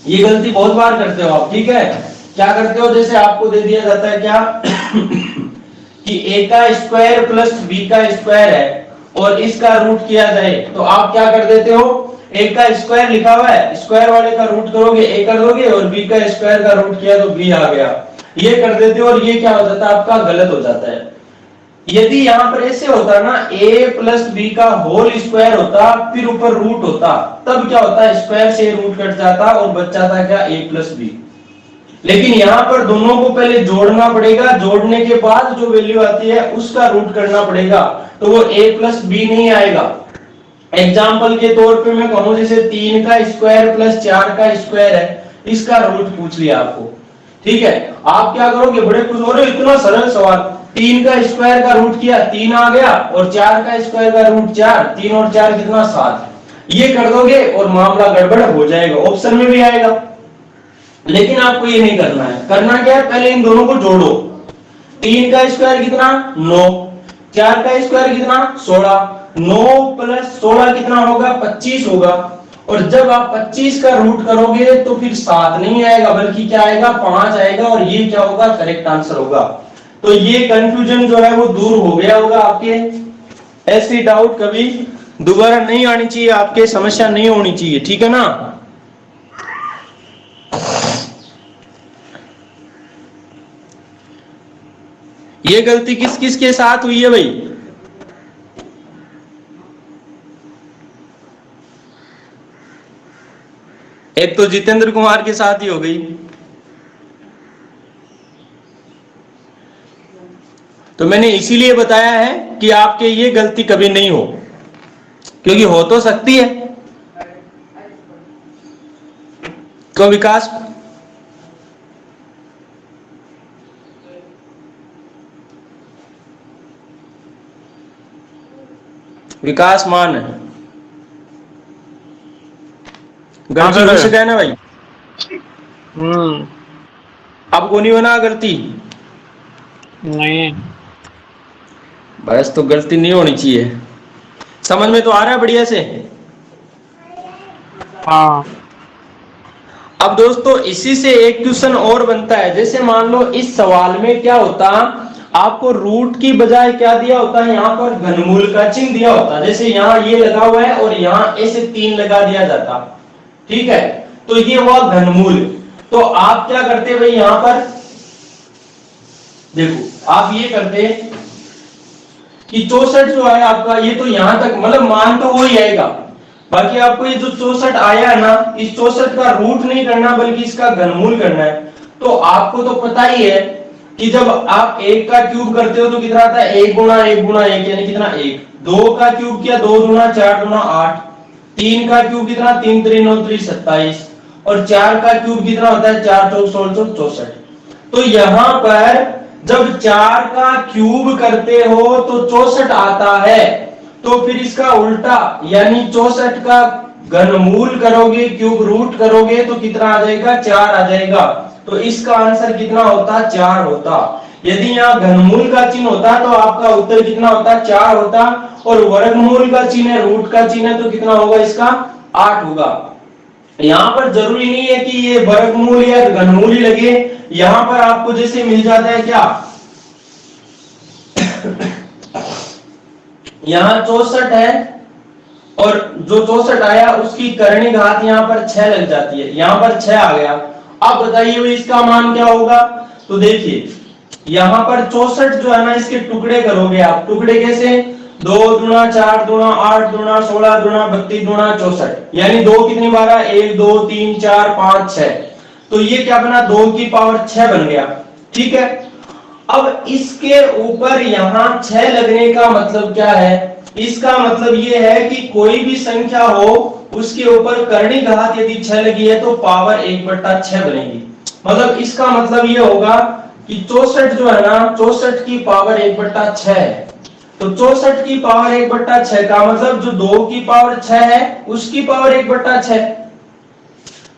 ये गलती बहुत बार करते हो आप, ठीक है। क्या करते हो? जैसे आपको दे दिया जाता है क्या कि a का स्क्वायर प्लस b का स्क्वायर है और इसका रूट किया जाए, तो आप क्या कर देते हो? a का स्क्वायर लिखा हुआ है, स्क्वायर वाले का रूट करोगे a कर दोगे, और b का स्क्वायर का रूट किया तो b आ गया, ये कर देते हो। और ये क्या हो जाता है? आपका गलत हो जाता है। यदि यहाँ पर ऐसे होता ना, a प्लस बी का होल स्क्वायर होता, फिर ऊपर रूट होता, तब क्या होता? स्क्वायर से रूट कट जाता और बच जाता क्या? a plus B. लेकिन यहाँ पर दोनों को पहले जोड़ना पड़ेगा, जोड़ने के बाद जो वैल्यू आती है उसका रूट करना पड़ेगा, तो वो a प्लस बी नहीं आएगा। एग्जाम्पल के तौर पे मैं कहूं, जैसे 3 का स्क्वायर प्लस 4 का स्क्वायर है, इसका रूट पूछ लिया आपको, ठीक है। आप क्या करोगे? बड़े खुश हो रहे हो, इतना सरल सवाल। 3 का स्क्वायर का रूट किया 3 आ गया, और 4 का स्क्वायर का रूट 4, 3 और 4 कितना? 7। ये कर दोगे और मामला गड़बड़ हो जाएगा, ऑप्शन में भी आएगा। लेकिन आपको ये नहीं करना है। करना क्या है? पहले इन दोनों को जोड़ो। 3 का स्क्वायर कितना? 9, 4 का स्क्वायर कितना? 16, 9 प्लस 16 कितना होगा? 25 होगा। और जब आप 25 का रूट करोगे तो फिर 7 नहीं आएगा, बल्कि क्या आएगा? 5 आएगा, और ये क्या होगा? करेक्ट आंसर होगा। तो ये कंफ्यूजन जो है वो दूर हो गया होगा आपके। ऐसी डाउट कभी दोबारा नहीं आनी चाहिए, आपके समस्या नहीं होनी चाहिए, ठीक है ना। ये गलती किस किस के साथ हुई है भाई? एक तो जितेंद्र कुमार के साथ ही हो गई। तो मैंने इसीलिए बताया है कि आपके ये गलती कभी नहीं हो, क्योंकि हो तो सकती है। तो विकास विकास मान है, गलती हो सके ना भाई। आपको नहीं बना गलती? नहीं बस, तो गलती नहीं होनी चाहिए। समझ में तो आ रहा है बढ़िया से? हाँ। अब दोस्तों इसी से एक क्वेश्चन और बनता है। जैसे मान लो इस सवाल में क्या होता, आपको रूट की बजाय क्या दिया होता है? यहाँ पर घनमूल का चिन्ह दिया होता। जैसे यहाँ ये लगा हुआ है और यहाँ ऐसे 3 लगा दिया जाता, ठीक है। तो ये हुआ घनमूल। तो आप क्या करते भाई? यहाँ पर देखो, आप ये करते कि 64 जो है आपका, ये तो यहां तक मतलब मान तो वो ही आएगा, बाकी आपको ये जो 64 आया है ना, इस 64 का रूट नहीं करना बल्कि इसका घनमूल करना है। तो आपको तो पता ही है कि जब आप 1 का क्यूब करते हो तो कितना आता है? 1 गुणा 1 गुणा 1 यानी कितना? 1। 2 का क्यूब किया 2 गुणा 4 गुणा 8। 3 का क्यूब कितना? 3 3 9 3 27। और 4 का क्यूब कितना होता है, 4 चौक 1664। तो यहां पर जब 4 का क्यूब करते हो तो 64 आता है, तो फिर इसका उल्टा यानी 64 का घनमूल करोगे, क्यूब रूट करोगे तो कितना आ जाएगा, 4 आ जाएगा। तो इसका आंसर कितना होता, 4 होता। यदि यहाँ घनमूल का चिन्ह होता तो आपका उत्तर कितना होता, 4 होता, और वर्गमूल का चिन्ह है, रूट का चिन्ह है, तो कितना होगा इसका, 8 होगा। यहाँ पर जरूरी नहीं है कि ये वर्गमूल या घनमूल ही लगे, यहाँ पर आपको जैसे मिल जाता है क्या, यहाँ 64 है और जो 64 आया उसकी करणी घात यहाँ पर 6 लग जाती है, यहाँ पर 6 आ गया। अब बताइए इसका मान क्या होगा। तो देखिए यहाँ पर 64 जो है ना, इसके टुकड़े करोगे आप, टुकड़े कैसे, 2 दूना 4 दूना 8 दूना 16 दूना 32 दूना 64, यानी 2 कितनी बार है, 1 2 3 4 5 6, तो ये क्या बना, 2 की पावर 6 बन गया। ठीक है, अब इसके ऊपर यहाँ 6 लगने का मतलब क्या है, इसका मतलब ये है कि कोई भी संख्या हो उसके ऊपर करणी घात यदि 6 लगी है तो पावर 1/6 बनेगी। मतलब इसका मतलब ये होगा कि 64 जो है ना, 64 की पावर 1/6 है, तो 64 की पावर 1/6 का मतलब जो 2 की पावर 6 है उसकी पावर 1/6।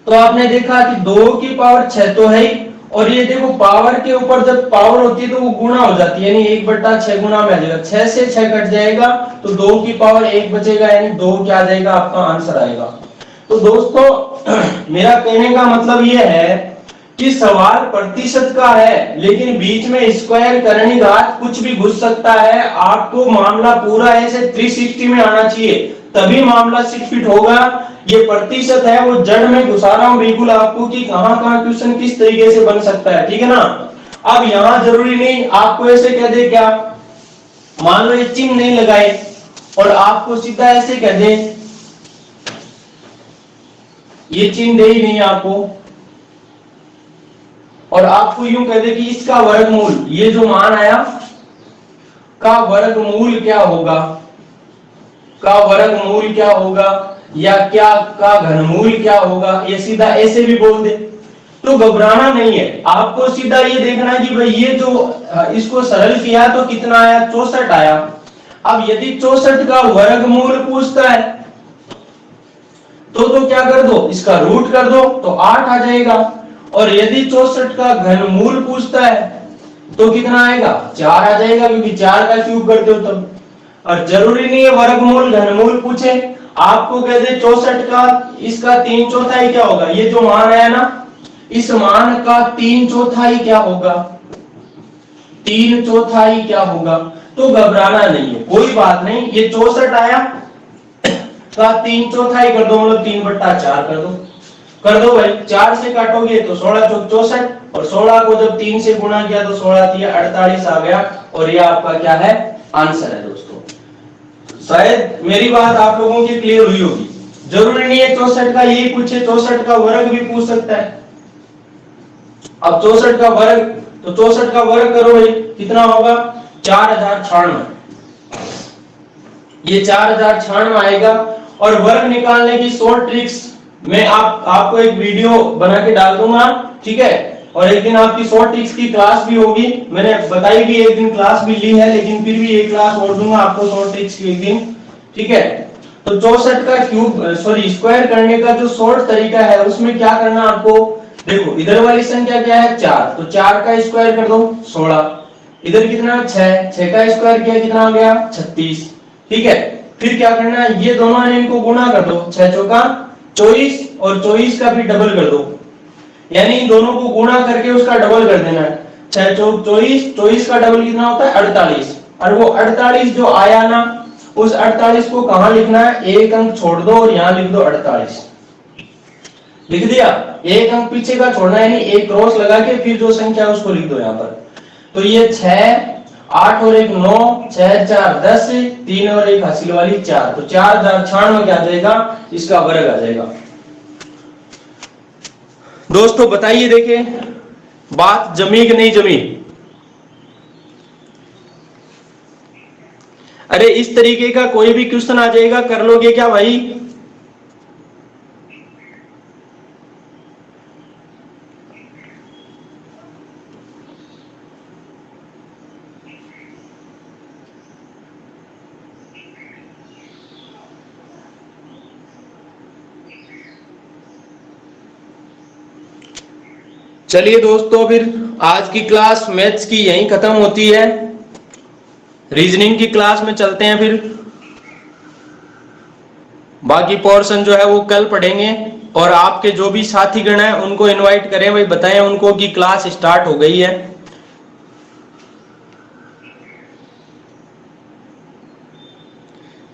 तो आपने देखा कि 2 की पावर 6 तो है ही, और ये देखो पावर के ऊपर जब पावर होती है तो वो गुणा हो जाती है, यानी 1/6 गुणा में आ जाएगा, 6 से 6 कट जाएगा तो 2 की पावर 1 बचेगा, यानी 2 क्या आ जाएगा, आपका आंसर आएगा। तो दोस्तों मेरा कहने का मतलब ये है कि सवाल प्रतिशत का है, लेकिन बीच में स्क्वायर करनी घात कुछ भी घुस सकता है। आपको मामला पूरा ऐसे 360 में आना चाहिए, तभी मामला सिट फिट होगा। ये प्रतिशत है वो जड़ में घुसा रहा हूं बिल्कुल आपको कि कहां कहां क्वेश्चन किस तरीके से बन सकता है, ठीक है ना। अब यहां जरूरी नहीं आपको ऐसे कह दे, क्या मान लो ये चिन्ह नहीं लगाए और आपको सीधा ऐसे कह दे, ये चिन्ह दे ही नहीं आपको, और आपको यूं कह दे कि इसका वर्गमूल, ये जो मान आया का वर्गमूल क्या होगा, का वर्गमूल क्या होगा, या क्या का घनमूल क्या होगा, ये सीधा ऐसे भी बोल दे तो घबराना नहीं है। आपको सीधा ये देखना है कि भाई ये जो इसको सरल किया तो कितना आया, 64 आया। अब यदि 64 का वर्गमूल पूछता है तो क्या कर दो, इसका रूट कर दो तो 8 आ जाएगा, और यदि 64 का घनमूल पूछता है तो कितना आएगा, 4 आ जाएगा, क्योंकि 4 का क्यूब करते हो तब। और जरूरी नहीं है वर्गमूल घनमूल पूछे, आपको कह दे 64 का इसका 3/4 क्या होगा, ये जो मान आया ना इस मान का 3/4 क्या होगा, 3/4 क्या होगा, तो घबराना नहीं है, कोई बात नहीं। ये 64 आया का 3/4 कर दो, मतलब 3/4 कर दो भाई, 4 से काटोगे तो 16 चौक 64, और 16 को जब 3 से गुणा किया तो 16 3 48 आ गया, और ये आपका क्या है, आंसर है। दोस्तों शायद मेरी बात आप लोगों की क्लियर हुई होगी। जरूरी नहीं है 64 का यही पूछे, 64 का वर्ग भी पूछ सकता है। अब 64 का वर्ग, तो 64 का वर्ग करो भाई, कितना होगा, 4096, ये 4096 आएगा। और वर्ग निकालने की शॉर्ट ट्रिक्स मैं आपको एक वीडियो बना के डाल दूंगा, ठीक है, और एक दिन आपकी शॉर्ट ट्रिक्स की क्लास भी होगी, मैंने बताई भी, एक दिन क्लास भी ली है, लेकिन फिर भी एक क्लास और दूंगा आपको शॉर्ट ट्रिक्स की एक दिन, ठीक है। तो 64 का क्यूब स्क्वायर करने का जो शॉर्ट तरीका है उसमें क्या करना आपको, देखो इधर वाली संख्या क्या है, 4, तो 4 का स्क्वायर कर दो 16, इधर कितना 6 का स्क्वायर किया कितना आ गया 36, ठीक है। फिर क्या करना है, ये दोनों है इनको गुणा कर दो, 6 चौका 24, और 24 का भी डबल कर दो, यानी इन दोनों को गुणा करके उसका डबल कर देना है, 6 चौक 24, 24 का डबल कितना होता है 48, और वो 48 जो आया ना उस 48 को कहां लिखना है, एक अंक छोड़ दो और यहां लिख दो 48, लिख दिया, एक अंक पीछे का छोड़ना है, यानी एक क्रॉस लगा के फिर जो संख्या है उसको लिख दो यहां पर। तो ये 6 8 और 1 9, 6 4 10, 3 और 1 हासिल वाली 4, तो 4096 क्या आ जाएगा, इसका वर्ग आ जाएगा। दोस्तों बताइए, देखे बात जमी कि नहीं जमी। अरे इस तरीके का कोई भी क्वेश्चन आ जाएगा, कर लोगे क्या भाई, चलिए दोस्तों, फिर आज की क्लास मैथ्स की यहीं खत्म होती है। रीजनिंग की क्लास में चलते हैं, फिर बाकी पोर्शन जो है वो कल पढ़ेंगे। और आपके जो भी साथीगण हैं उनको इनवाइट करें, भाई बताएं उनको कि क्लास स्टार्ट हो गई है।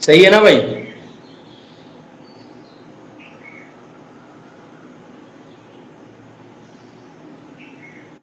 सही है ना भाई?